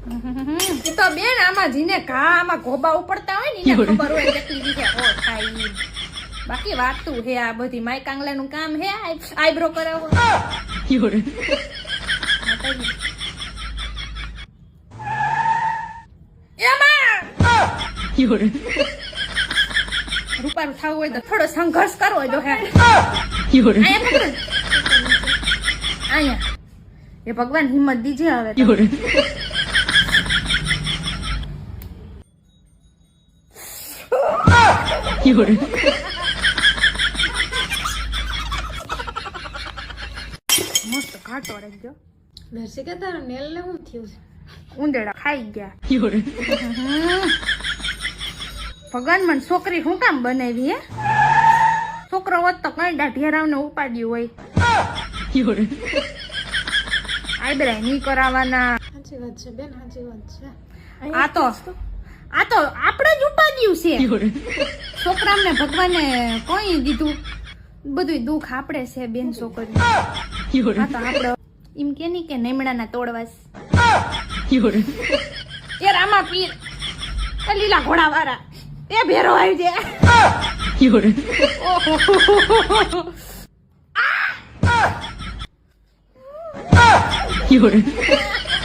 ઈ તો બેન આમાં જીને ઘા આમાં ગોબા ઉપડતા હોય ને એને ખબર હોય કેટલી રીતે થાય ઈ. બાકી વાતું હે આ બધી માય કાંગલાનું કામ હે આઈબ્રો કરાવો. રૂપારું થવું હોય તો થોડો સંઘર્ષ કરવો જો હે. અહીંયા એ ભગવાન હિંમત દીજે હવે. મસ્ત ઘાટો રહી ગયો. દર્શિકા તારો નેલ ને શું થયું છે? ઉંદેડા ખાઈ ગયા. ભગવાન મને છોકરી શું કામ બનાવી હે? છોકરો હોત તો કઈ દાઢિયારાવ ને ઉપાડ્યું હોય. આઈબ્રા નહીં કરાવવાના. સાચી વાત છે બેન, સાચી વાત છે. આ તો આપણે જ ઉપાડ્યું છે. છોકરાને ભગવાને કોઈ દીધું, બધું દુઃખ આપણે છે બેન છોકરી. આ તો આપણે એમ કે નહીં કે નેમડાના તોડવાસ. એ રામા પીર એ લીલા ઘોડા વાળા એ ભેરો આવી જાય. ઓહો